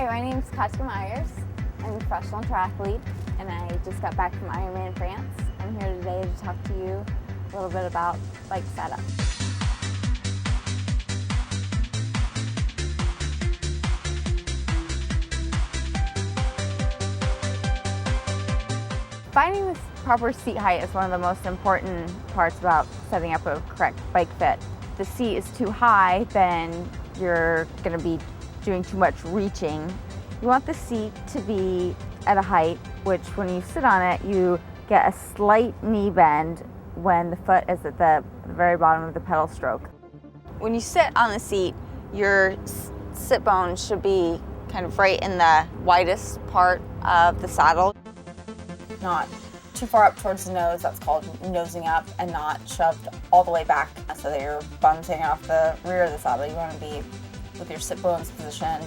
Hi, my name is Katya Meyers. I'm a professional triathlete and I just got back from Ironman France. I'm here today to talk to you a little bit about bike setup. Finding the proper seat height is one of the most important parts about setting up a correct bike fit. If the seat is too high, then you're going to be doing too much reaching. You want the seat to be at a height which, when you sit on it, you get a slight knee bend when the foot is at the very bottom of the pedal stroke. When you sit on the seat, your sit bone should be kind of right in the widest part of the saddle. Not too far up towards the nose, that's called nosing up, and not shoved all the way back so that your bum's hanging off the rear of the saddle. You want to be with your sit bones positioned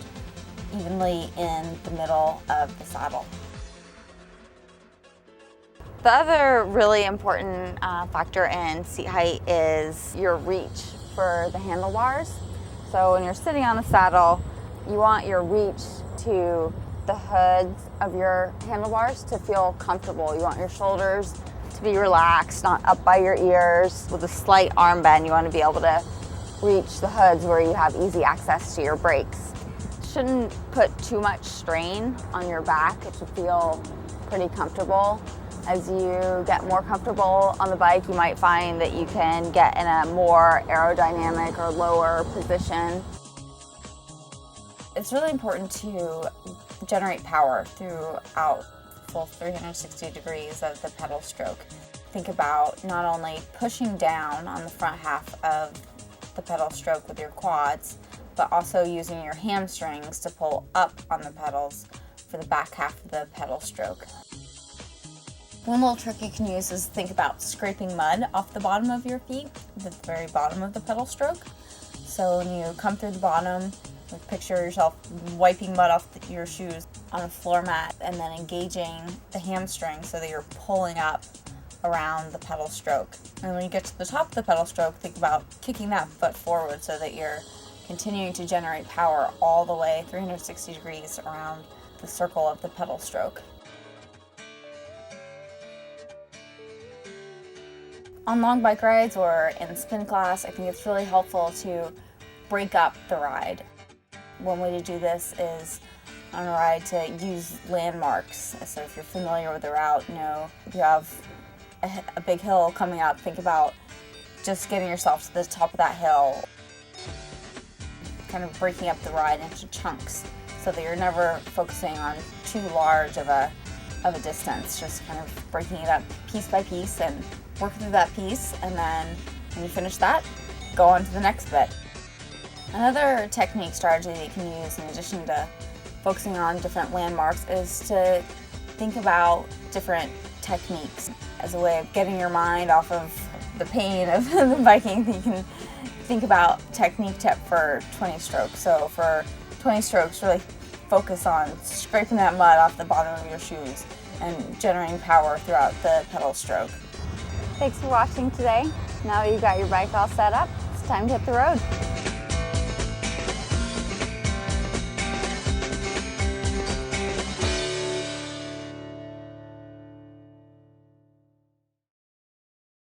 evenly in the middle of the saddle. The other really important factor in seat height is your reach for the handlebars. So when you're sitting on the saddle, you want your reach to the hoods of your handlebars to feel comfortable. You want your shoulders to be relaxed, not up by your ears. With a slight arm bend, you want to be able to reach the hoods where you have easy access to your brakes. Shouldn't put too much strain on your back. It should feel pretty comfortable. As you get more comfortable on the bike, you might find that you can get in a more aerodynamic or lower position. It's really important to generate power throughout full 360 degrees of the pedal stroke. Think about not only pushing down on the front half of the pedal stroke with your quads, but also using your hamstrings to pull up on the pedals for the back half of the pedal stroke. One little trick you can use is think about scraping mud off the bottom of your feet, the very bottom of the pedal stroke. So when you come through the bottom, picture yourself wiping mud off your shoes on a floor mat and then engaging the hamstring so that you're pulling up around the pedal stroke. And when you get to the top of the pedal stroke, think about kicking that foot forward so that you're continuing to generate power all the way 360 degrees around the circle of the pedal stroke. On long bike rides or in spin class, I think it's really helpful to break up the ride. One way to do this is on a ride to use landmarks. So if you're familiar with the route, if you have a big hill coming up, think about just getting yourself to the top of that hill, kind of breaking up the ride into chunks so that you're never focusing on too large of a distance, just kind of breaking it up piece by piece and work through that piece, and then when you finish that, go on to the next bit. Another technique strategy that you can use in addition to focusing on different landmarks is to think about different techniques as a way of getting your mind off of the pain of the biking. You can think about technique tip for 20 strokes. So for 20 strokes, really focus on scraping that mud off the bottom of your shoes and generating power throughout the pedal stroke. Thanks for watching today. Now that you've got your bike all set up, it's time to hit the road.